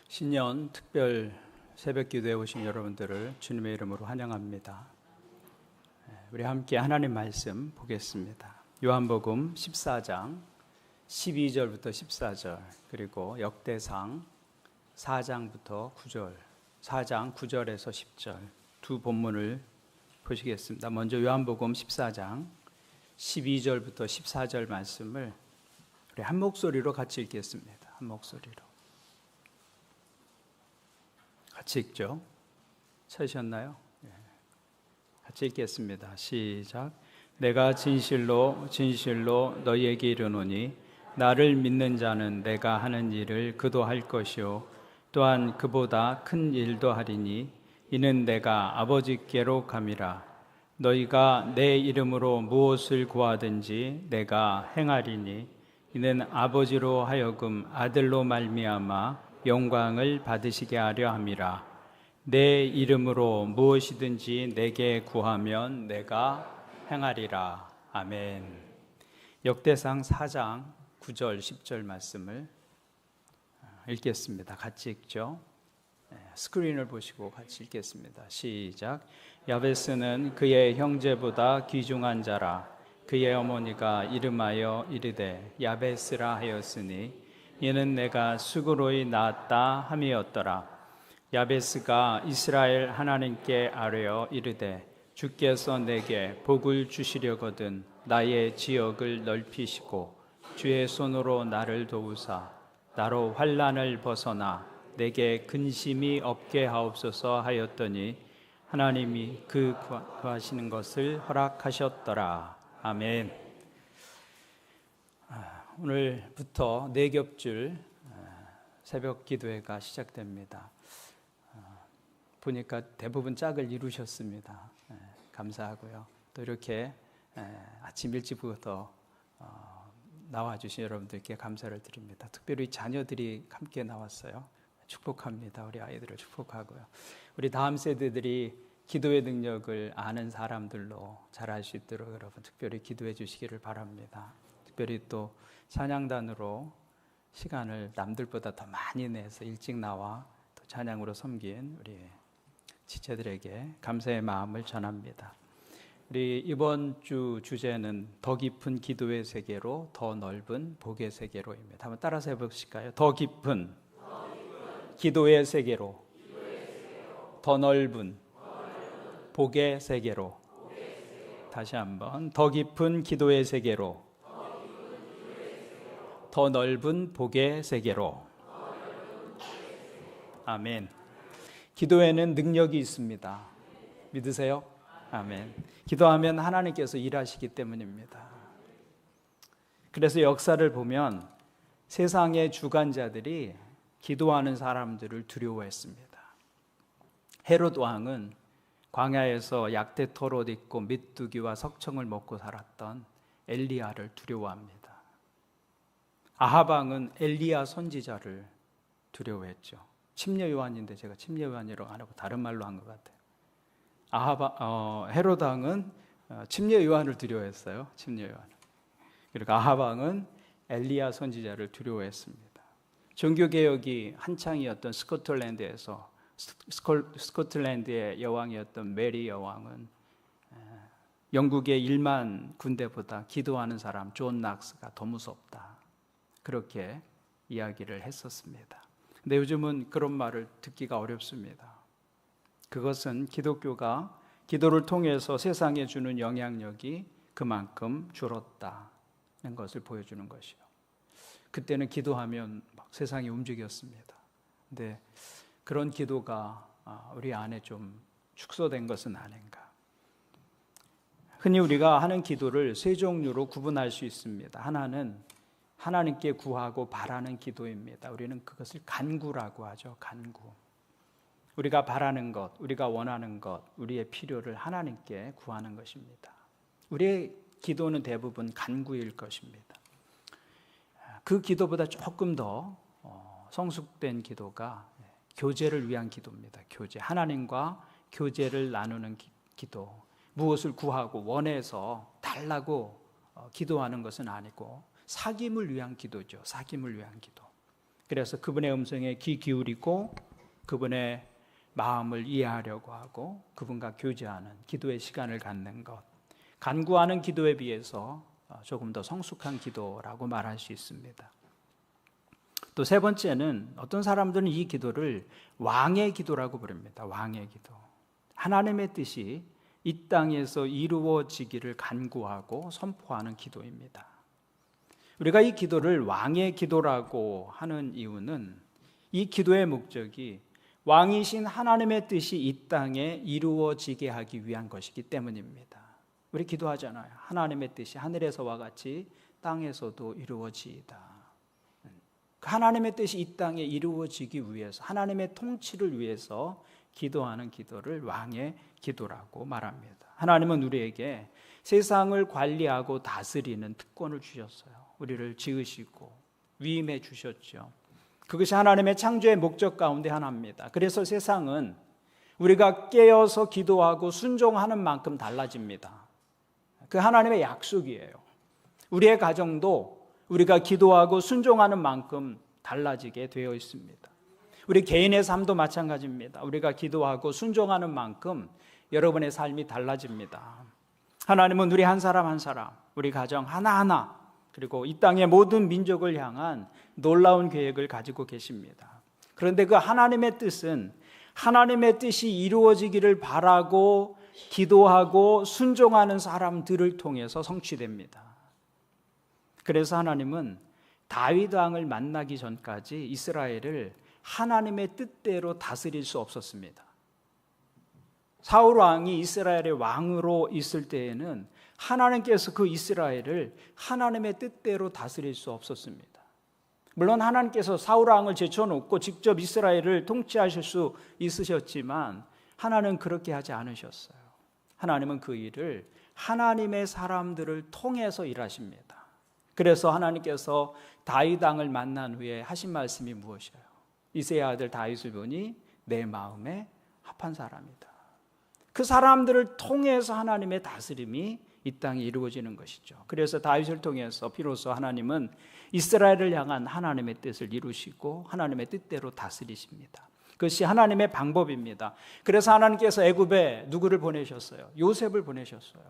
신년 특별 새벽 기도에 오신 여러분들을 주님의 이름으로 환영합니다. 우리 함께 하나님 말씀 보겠습니다. 요한복음 14장 12절부터 14절 그리고 역대상 4장부터 9절 4장 9절에서 10절 두 본문을 보시겠습니다. 먼저 요한복음 14장 12절부터 14절 말씀을 우리 한 목소리로 같이 읽겠습니다. 한 목소리로 같이 읽죠. 찾으셨나요? 같이 읽겠습니다. 시작. 내가 진실로 너희에게 이르노니 나를 믿는 자는 내가 하는 일을 그도 할 것이요 또한 그보다 큰 일도 하리니 이는 내가 아버지께로 감이라. 너희가 내 이름으로 무엇을 구하든지 내가 행하리니 이는 아버지로 하여금 아들로 말미암아 영광을 받으시게 하려 함이라. 내 이름으로 무엇이든지 내게 구하면 내가 행하리라. 아멘. 역대상 4장 9절 10절 말씀을 읽겠습니다. 같이 읽죠. 스크린을 보시고 같이 읽겠습니다. 시작. 야베스는 그의 형제보다 귀중한 자라. 그의 어머니가 이름하여 이르되 야베스라 하였으니 이는 내가 수고로이 낳았다 함이었더라. 야베스가 이스라엘 하나님께 아뢰어 이르되 주께서 내게 복을 주시려거든 나의 지역을 넓히시고 주의 손으로 나를 도우사 나로 환난을 벗어나 내게 근심이 없게 하옵소서 하였더니 하나님이 그 구하시는 것을 허락하셨더라. 아멘. 오늘부터 네 겹줄 새벽 기도회가 시작됩니다. 보니까 대부분 짝을 이루셨습니다. 감사하고요. 또 이렇게 아침 일찍부터 나와주신 여러분들께 감사를 드립니다. 특별히 자녀들이 함께 나왔어요. 축복합니다. 우리 아이들을 축복하고요. 우리 다음 세대들이 기도의 능력을 아는 사람들로 자랄 수 있도록 여러분 특별히 기도해 주시기를 바랍니다. 특별히 또 찬양단으로 시간을 남들보다 더 많이 내서 일찍 나와 또 찬양으로 섬긴 우리 지체들에게 감사의 마음을 전합니다. 우리 이번 주 주제는 더 깊은 기도의 세계로 더 넓은 복의 세계로입니다. 한번 따라서 해보실까요? 더 깊은 기도의 세계로 더 넓은 복의 세계로. 다시 한번 더 깊은 기도의 세계로 더 넓은 복의 세계로. 아멘. 기도에는 능력이 있습니다. 믿으세요? 아멘. 기도하면 하나님께서 일하시기 때문입니다. 그래서 역사를 보면 세상의 주관자들이 기도하는 사람들을 두려워했습니다. 헤롯 왕은 광야에서 약대토롯 입고 메뚜기와 석청을 먹고 살았던 엘리야를 두려워합니다. 아합 왕은 엘리야 선지자를 두려워했죠. 침례 요한인데 제가 침례 요한이라고 안 하고 다른 말로 한 것 같아요. 헤롯 왕은 침례 요한을 두려워했어요. 침례 요한. 그리고 아합 왕은 엘리야 선지자를 두려워했습니다. 종교 개혁이 한창이었던 스코틀랜드에서 스코틀랜드의 여왕이었던 메리 여왕은 영국의 1만 군대보다 기도하는 사람 존 낙스가 더 무섭다. 그렇게 이야기를 했었습니다. 근데 요즘은 그런 말을 듣기가 어렵습니다. 그것은 기독교가 기도를 통해서 세상에 주는 영향력이 그만큼 줄었다는 것을 보여주는 것이요. 그때는 기도하면 막 세상이 움직였습니다. 근데 그런 기도가 우리 안에 좀 축소된 것은 아닌가. 흔히 우리가 하는 기도를 세 종류로 구분할 수 있습니다. 하나는 하나님께 구하고 바라는 기도입니다. 우리는 그것을 간구라고 하죠. 간구. 우리가 바라는 것, 우리가 원하는 것, 우리의 필요를 하나님께 구하는 것입니다. 우리의 기도는 대부분 간구일 것입니다. 그 기도보다 조금 더 성숙된 기도가 교제를 위한 기도입니다. 교제. 하나님과 교제를 나누는 기도. 무엇을 구하고 원해서 달라고 기도하는 것은 아니고 사귐을 위한 기도죠. 사귐을 위한 기도. 그래서 그분의 음성에 귀 기울이고 그분의 마음을 이해하려고 하고 그분과 교제하는 기도의 시간을 갖는 것, 간구하는 기도에 비해서 조금 더 성숙한 기도라고 말할 수 있습니다. 또 세 번째는 어떤 사람들은 이 기도를 왕의 기도라고 부릅니다. 왕의 기도. 하나님의 뜻이 이 땅에서 이루어지기를 간구하고 선포하는 기도입니다. 우리가 이 기도를 왕의 기도라고 하는 이유는 이 기도의 목적이 왕이신 하나님의 뜻이 이 땅에 이루어지게 하기 위한 것이기 때문입니다. 우리 기도하잖아요. 하나님의 뜻이 하늘에서와 같이 땅에서도 이루어지이다. 하나님의 뜻이 이 땅에 이루어지기 위해서, 하나님의 통치를 위해서 기도하는 기도를 왕의 기도라고 말합니다. 하나님은 우리에게 세상을 관리하고 다스리는 특권을 주셨어요. 우리를 지으시고 위임해 주셨죠. 그것이 하나님의 창조의 목적 가운데 하나입니다. 그래서 세상은 우리가 깨어서 기도하고 순종하는 만큼 달라집니다. 그 하나님의 약속이에요. 우리의 가정도 우리가 기도하고 순종하는 만큼 달라지게 되어 있습니다. 우리 개인의 삶도 마찬가지입니다. 우리가 기도하고 순종하는 만큼 여러분의 삶이 달라집니다. 하나님은 우리 한 사람 한 사람, 우리 가정 하나하나, 그리고 이 땅의 모든 민족을 향한 놀라운 계획을 가지고 계십니다. 그런데 그 하나님의 뜻은 하나님의 뜻이 이루어지기를 바라고 기도하고 순종하는 사람들을 통해서 성취됩니다. 그래서 하나님은 다윗 왕을 만나기 전까지 이스라엘을 하나님의 뜻대로 다스릴 수 없었습니다. 사울 왕이 이스라엘의 왕으로 있을 때에는 하나님께서 그 이스라엘을 하나님의 뜻대로 다스릴 수 없었습니다. 물론 하나님께서 사울 왕을 제쳐놓고 직접 이스라엘을 통치하실 수 있으셨지만 하나님은 그렇게 하지 않으셨어요. 하나님은 그 일을 하나님의 사람들을 통해서 일하십니다. 그래서 하나님께서 다윗 왕을 만난 후에 하신 말씀이 무엇이에요? 이새의 아들 다윗을 보니 내 마음에 합한 사람이다. 그 사람들을 통해서 하나님의 다스림이 이 땅에 이루어지는 것이죠. 그래서 다윗을 통해서 비로소 하나님은 이스라엘을 향한 하나님의 뜻을 이루시고 하나님의 뜻대로 다스리십니다. 그것이 하나님의 방법입니다. 그래서 하나님께서 애굽에 누구를 보내셨어요? 요셉을 보내셨어요.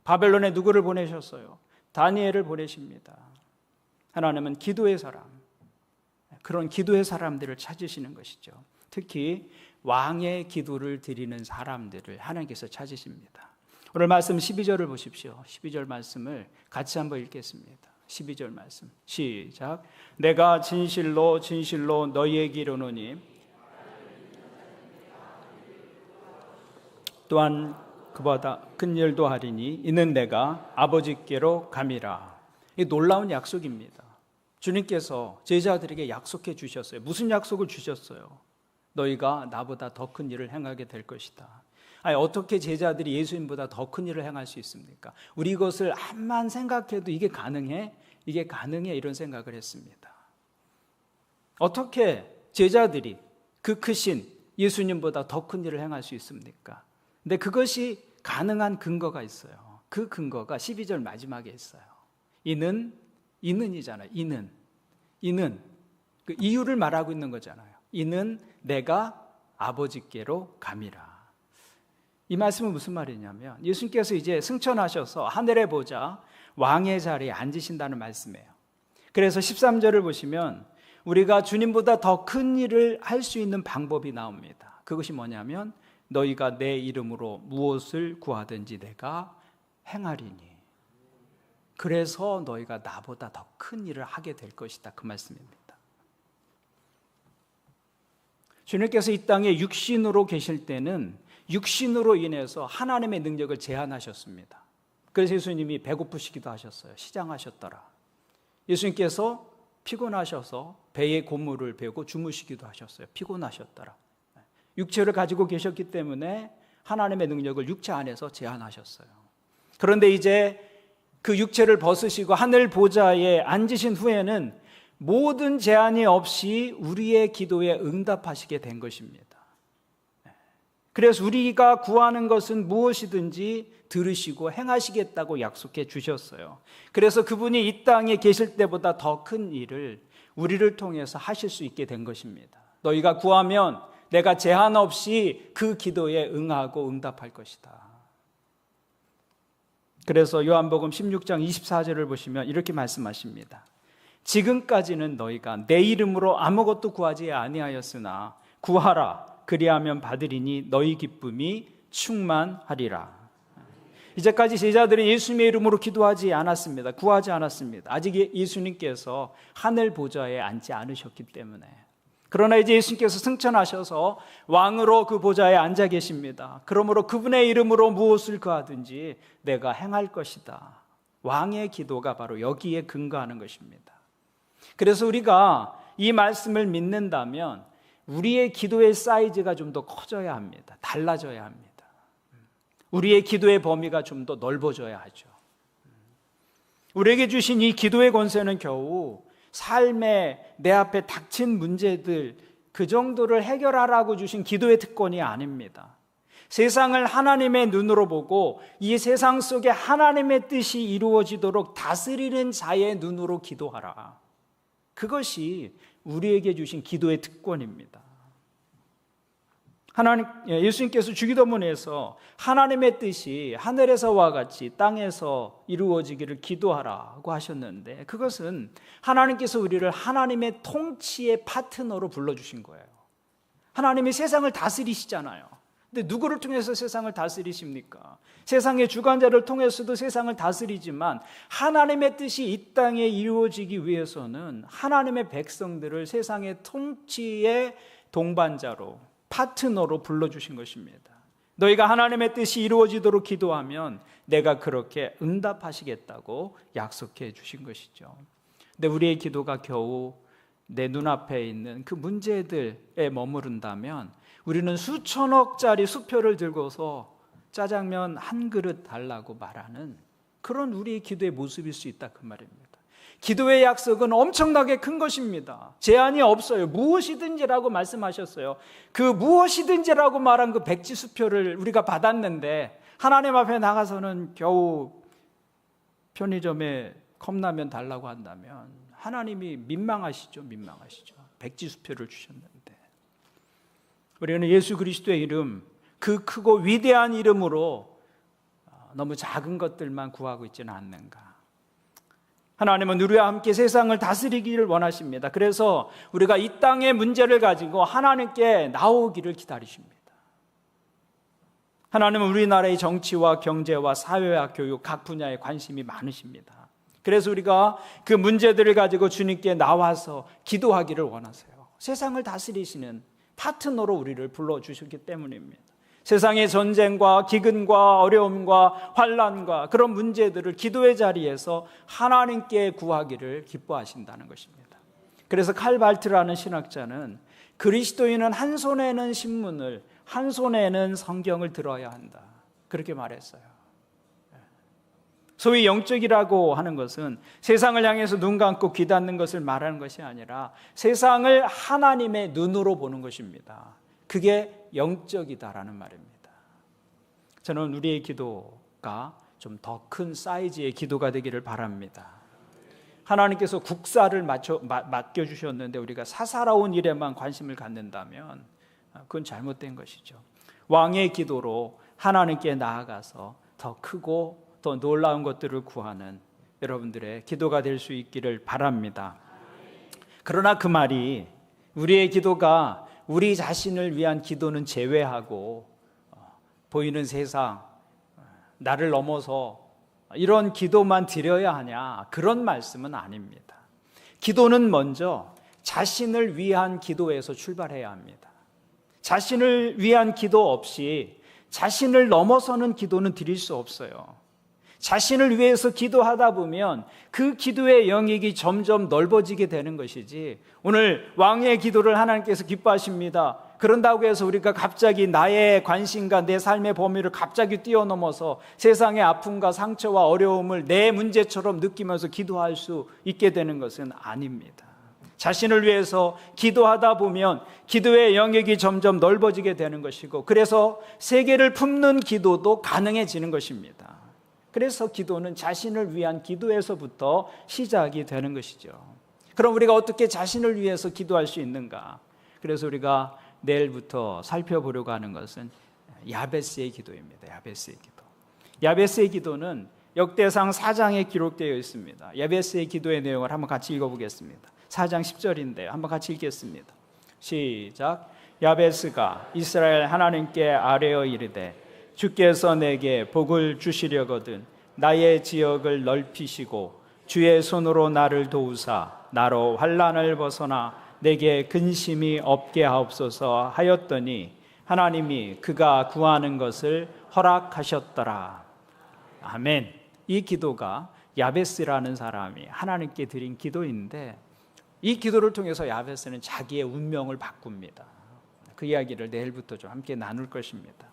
바벨론에 누구를 보내셨어요? 다니엘을 보내십니다. 하나님은 기도의 사람, 그런 기도의 사람들을 찾으시는 것이죠. 특히 왕의 기도를 드리는 사람들을 하나님께서 찾으십니다. 오늘 말씀 12절을 보십시오. 12절 말씀을 같이 한번 읽겠습니다. 12절 말씀 시작. 내가 진실로 진실로 너희에게 이르노니 또한 그보다 큰 일도 하리니 이는 내가 아버지께로 감이라. 이 놀라운 약속입니다. 주님께서 제자들에게 약속해 주셨어요. 무슨 약속을 주셨어요? 너희가 나보다 더 큰 일을 행하게 될 것이다. 아니, 어떻게 제자들이 예수님보다 더 큰 일을 행할 수 있습니까? 우리 이것을 암만 생각해도 이게 가능해? 이게 가능해? 이런 생각을 했습니다. 어떻게 제자들이 그 크신 예수님보다 더 큰 일을 행할 수 있습니까? 근데 그것이 가능한 근거가 있어요. 그 근거가 12절 마지막에 있어요. 이는이잖아요. 이는 그 이유를 말하고 있는 거잖아요. 이는 내가 아버지께로 감이라. 이 말씀은 무슨 말이냐면 예수님께서 이제 승천하셔서 하늘에 보자 왕의 자리에 앉으신다는 말씀이에요. 그래서 13절을 보시면 우리가 주님보다 더 큰 일을 할 수 있는 방법이 나옵니다. 그것이 뭐냐면 너희가 내 이름으로 무엇을 구하든지 내가 행하리니 그래서 너희가 나보다 더 큰 일을 하게 될 것이다. 그 말씀입니다. 주님께서 이 땅에 육신으로 계실 때는 육신으로 인해서 하나님의 능력을 제한하셨습니다. 그래서 예수님이 배고프시기도 하셨어요. 시장하셨더라. 예수님께서 피곤하셔서 배에 고무를 베고 주무시기도 하셨어요. 피곤하셨더라. 육체를 가지고 계셨기 때문에 하나님의 능력을 육체 안에서 제한하셨어요. 그런데 이제 그 육체를 벗으시고 하늘 보좌에 앉으신 후에는 모든 제한이 없이 우리의 기도에 응답하시게 된 것입니다. 그래서 우리가 구하는 것은 무엇이든지 들으시고 행하시겠다고 약속해 주셨어요. 그래서 그분이 이 땅에 계실 때보다 더 큰 일을 우리를 통해서 하실 수 있게 된 것입니다. 너희가 구하면 내가 제한 없이 그 기도에 응하고 응답할 것이다. 그래서 요한복음 16장 24절을 보시면 이렇게 말씀하십니다. 지금까지는 너희가 내 이름으로 아무것도 구하지 아니하였으나 구하라 그리하면 받으리니 너희 기쁨이 충만하리라. 이제까지 제자들은 예수님의 이름으로 기도하지 않았습니다. 구하지 않았습니다. 아직 예수님께서 하늘 보좌에 앉지 않으셨기 때문에. 그러나 이제 예수님께서 승천하셔서 왕으로 그 보좌에 앉아 계십니다. 그러므로 그분의 이름으로 무엇을 구하든지 내가 행할 것이다. 왕의 기도가 바로 여기에 근거하는 것입니다. 그래서 우리가 이 말씀을 믿는다면 우리의 기도의 사이즈가 좀 더 커져야 합니다. 달라져야 합니다. 우리의 기도의 범위가 좀 더 넓어져야 하죠. 우리에게 주신 이 기도의 권세는 겨우 삶에 내 앞에 닥친 문제들 그 정도를 해결하라고 주신 기도의 특권이 아닙니다. 세상을 하나님의 눈으로 보고 이 세상 속에 하나님의 뜻이 이루어지도록 다스리는 자의 눈으로 기도하라. 그것이 우리에게 주신 기도의 특권입니다. 예수님께서 주기도문에서 하나님의 뜻이 하늘에서와 같이 땅에서 이루어지기를 기도하라고 하셨는데 그것은 하나님께서 우리를 하나님의 통치의 파트너로 불러주신 거예요. 하나님이 세상을 다스리시잖아요. 근데 누구를 통해서 세상을 다스리십니까? 세상의 주관자를 통해서도 세상을 다스리지만 하나님의 뜻이 이 땅에 이루어지기 위해서는 하나님의 백성들을 세상의 통치의 동반자로 파트너로 불러주신 것입니다. 너희가 하나님의 뜻이 이루어지도록 기도하면 내가 그렇게 응답하시겠다고 약속해 주신 것이죠. 근데 우리의 기도가 겨우 내 눈앞에 있는 그 문제들에 머무른다면 우리는 수천억짜리 수표를 들고서 짜장면 한 그릇 달라고 말하는 그런 우리의 기도의 모습일 수 있다 그 말입니다. 기도의 약속은 엄청나게 큰 것입니다. 제한이 없어요. 무엇이든지라고 말씀하셨어요. 그 무엇이든지라고 말한 그 백지수표를 우리가 받았는데 하나님 앞에 나가서는 겨우 편의점에 컵라면 달라고 한다면 하나님이 민망하시죠. 백지수표를 주셨는데 우리는 예수 그리스도의 이름, 그 크고 위대한 이름으로 너무 작은 것들만 구하고 있지는 않는가. 하나님은 우리와 함께 세상을 다스리기를 원하십니다. 그래서 우리가 이 땅의 문제를 가지고 하나님께 나오기를 기다리십니다. 하나님은 우리나라의 정치와 경제와 사회와 교육 각 분야에 관심이 많으십니다. 그래서 우리가 그 문제들을 가지고 주님께 나와서 기도하기를 원하세요. 세상을 다스리시는 파트너로 우리를 불러주셨기 때문입니다. 세상의 전쟁과 기근과 어려움과 환난과 그런 문제들을 기도의 자리에서 하나님께 구하기를 기뻐하신다는 것입니다. 그래서 칼발트라는 신학자는 그리스도인은 한 손에는 신문을 한 손에는 성경을 들어야 한다 그렇게 말했어요. 소위 영적이라고 하는 것은 세상을 향해서 눈 감고 귀 닫는 것을 말하는 것이 아니라 세상을 하나님의 눈으로 보는 것입니다. 그게 영적이다라는 말입니다. 저는 우리의 기도가 좀 더 큰 사이즈의 기도가 되기를 바랍니다. 하나님께서 국사를 맡겨주셨는데 우리가 사사로운 일에만 관심을 갖는다면 그건 잘못된 것이죠. 왕의 기도로 하나님께 나아가서 더 크고 더 놀라운 것들을 구하는 여러분들의 기도가 될 수 있기를 바랍니다. 그러나 그 말이 우리의 기도가 우리 자신을 위한 기도는 제외하고 보이는 세상, 나를 넘어서 이런 기도만 드려야 하냐 그런 말씀은 아닙니다. 기도는 먼저 자신을 위한 기도에서 출발해야 합니다. 자신을 위한 기도 없이 자신을 넘어서는 기도는 드릴 수 없어요. 자신을 위해서 기도하다 보면 그 기도의 영역이 점점 넓어지게 되는 것이지 오늘 왕의 기도를 하나님께서 기뻐하십니다. 그런다고 해서 우리가 갑자기 나의 관심과 내 삶의 범위를 갑자기 뛰어넘어서 세상의 아픔과 상처와 어려움을 내 문제처럼 느끼면서 기도할 수 있게 되는 것은 아닙니다. 자신을 위해서 기도하다 보면 기도의 영역이 점점 넓어지게 되는 것이고 그래서 세계를 품는 기도도 가능해지는 것입니다. 그래서 기도는 자신을 위한 기도에서부터 시작이 되는 것이죠. 그럼 우리가 어떻게 자신을 위해서 기도할 수 있는가? 그래서 우리가 내일부터 살펴보려고 하는 것은 야베스의 기도입니다. 야베스의 기도. 야베스의 기도는 역대상 4장에 기록되어 있습니다. 야베스의 기도의 내용을 한번 같이 읽어보겠습니다. 4장 10절인데요. 한번 같이 읽겠습니다. 시작. 야베스가 이스라엘 하나님께 아뢰어 이르되 주께서 내게 복을 주시려거든 나의 지역을 넓히시고 주의 손으로 나를 도우사 나로 환난을 벗어나 내게 근심이 없게 하옵소서 하였더니 하나님이 그가 구하는 것을 허락하셨더라. 아멘. 이 기도가 야베스라는 사람이 하나님께 드린 기도인데 이 기도를 통해서 야베스는 자기의 운명을 바꿉니다. 그 이야기를 내일부터 좀 함께 나눌 것입니다.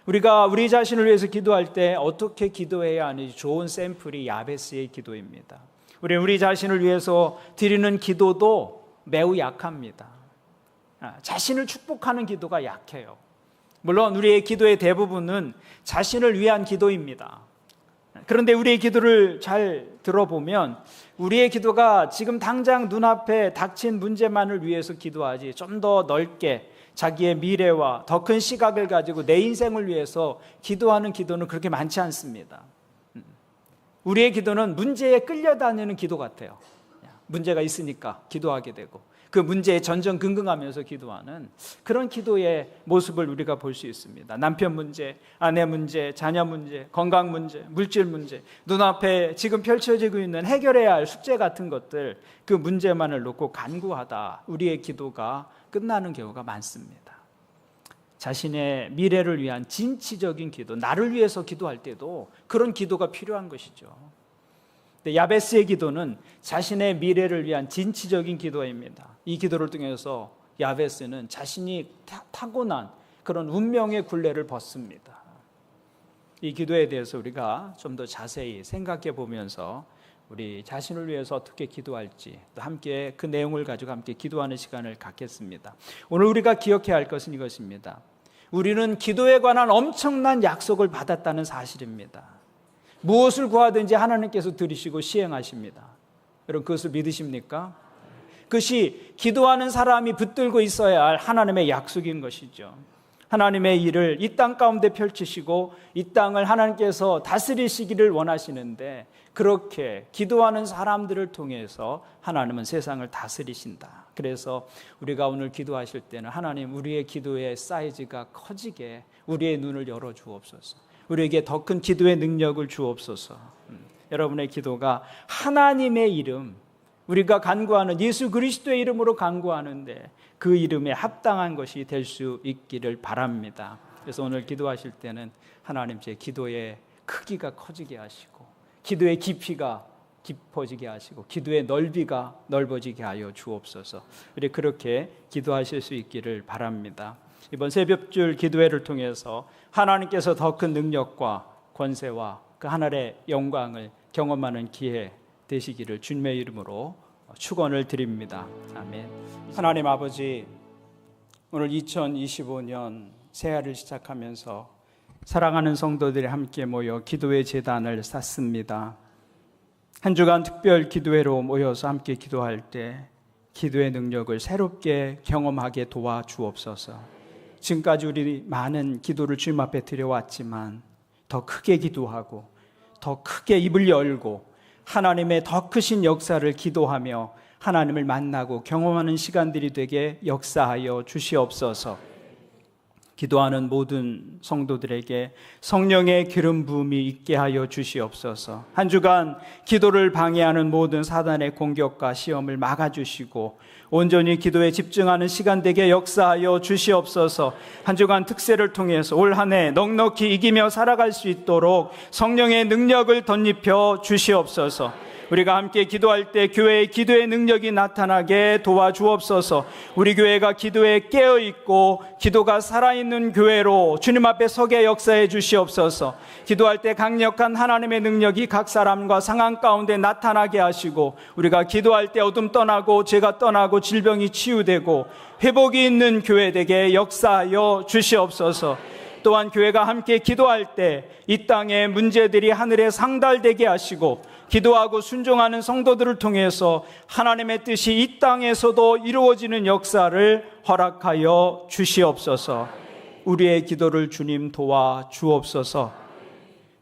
우리가 우리 자신을 위해서 기도할 때 어떻게 기도해야 하는지 좋은 샘플이 야베스의 기도입니다. 우리 자신을 위해서 드리는 기도도 매우 약합니다. 자신을 축복하는 기도가 약해요. 물론 우리의 기도의 대부분은 자신을 위한 기도입니다. 그런데 우리의 기도를 잘 들어보면 우리의 기도가 지금 당장 눈앞에 닥친 문제만을 위해서 기도하지 좀 더 넓게 자기의 미래와 더 큰 시각을 가지고 내 인생을 위해서 기도하는 기도는 그렇게 많지 않습니다. 우리의 기도는 문제에 끌려다니는 기도 같아요. 문제가 있으니까 기도하게 되고 그 문제에 전전긍긍하면서 기도하는 그런 기도의 모습을 우리가 볼 수 있습니다. 남편 문제, 아내 문제, 자녀 문제, 건강 문제, 물질 문제, 눈앞에 지금 펼쳐지고 있는 해결해야 할 숙제 같은 것들, 그 문제만을 놓고 간구하다 우리의 기도가 끝나는 경우가 많습니다. 자신의 미래를 위한 진취적인 기도, 나를 위해서 기도할 때도 그런 기도가 필요한 것이죠. 야베스의 기도는 자신의 미래를 위한 진취적인 기도입니다. 이 기도를 통해서 야베스는 자신이 타고난 그런 운명의 굴레를 벗습니다. 이 기도에 대해서 우리가 좀 더 자세히 생각해 보면서 우리 자신을 위해서 어떻게 기도할지 또 함께 그 내용을 가지고 함께 기도하는 시간을 갖겠습니다. 오늘 우리가 기억해야 할 것은 이것입니다. 우리는 기도에 관한 엄청난 약속을 받았다는 사실입니다. 무엇을 구하든지 하나님께서 들으시고 시행하십니다. 여러분 그것을 믿으십니까? 그것이 기도하는 사람이 붙들고 있어야 할 하나님의 약속인 것이죠. 하나님의 일을 이 땅 가운데 펼치시고 이 땅을 하나님께서 다스리시기를 원하시는데 그렇게 기도하는 사람들을 통해서 하나님은 세상을 다스리신다. 그래서 우리가 오늘 기도하실 때는 하나님 우리의 기도의 사이즈가 커지게 우리의 눈을 열어 주옵소서. 우리에게 더 큰 기도의 능력을 주옵소서. 여러분의 기도가 하나님의 이름, 우리가 간구하는 예수 그리스도의 이름으로 간구하는데 그 이름에 합당한 것이 될 수 있기를 바랍니다. 그래서 오늘 기도하실 때는 하나님 제 기도의 크기가 커지게 하시고 기도의 깊이가 깊어지게 하시고 기도의 넓이가 넓어지게 하여 주옵소서. 우리 그렇게 기도하실 수 있기를 바랍니다. 이번 새벽줄 기도회를 통해서 하나님께서 더 큰 능력과 권세와 그 하늘의 영광을 경험하는 기회 되시기를 주님의 이름으로 축원을 드립니다. 아멘. 하나님 아버지, 오늘 2025년 새해를 시작하면서 사랑하는 성도들이 함께 모여 기도의 제단을 쌌습니다. 한 주간 특별 기도회로 모여서 함께 기도할 때 기도의 능력을 새롭게 경험하게 도와주옵소서. 지금까지 우리 많은 기도를 주님 앞에 드려왔지만 더 크게 기도하고 더 크게 입을 열고 하나님의 더 크신 역사를 기도하며 하나님을 만나고 경험하는 시간들이 되게 역사하여 주시옵소서. 기도하는 모든 성도들에게 성령의 기름 부음이 있게 하여 주시옵소서. 한 주간 기도를 방해하는 모든 사단의 공격과 시험을 막아주시고 온전히 기도에 집중하는 시간 되게 역사하여 주시옵소서. 한 주간 특세를 통해서 올 한 해 넉넉히 이기며 살아갈 수 있도록 성령의 능력을 덧입혀 주시옵소서. 우리가 함께 기도할 때 교회의 기도의 능력이 나타나게 도와주옵소서. 우리 교회가 기도에 깨어있고 기도가 살아있는 교회로 주님 앞에 서게 역사해 주시옵소서. 기도할 때 강력한 하나님의 능력이 각 사람과 상황 가운데 나타나게 하시고 우리가 기도할 때 어둠 떠나고 죄가 떠나고 질병이 치유되고 회복이 있는 교회 되게 역사하여 주시옵소서. 또한 교회가 함께 기도할 때 이 땅의 문제들이 하늘에 상달되게 하시고 기도하고 순종하는 성도들을 통해서 하나님의 뜻이 이 땅에서도 이루어지는 역사를 허락하여 주시옵소서. 우리의 기도를 주님 도와 주옵소서.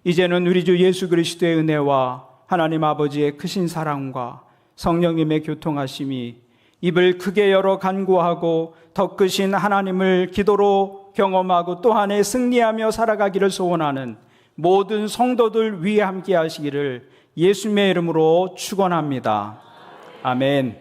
이제는 우리 주 예수 그리스도의 은혜와 하나님 아버지의 크신 사랑과 성령님의 교통하심이 입을 크게 열어 간구하고 더 크신 하나님을 기도로 경험하고 또 한 해 승리하며 살아가기를 소원하는 모든 성도들 위에 함께 하시기를 예수님의 이름으로 축원합니다. 아멘.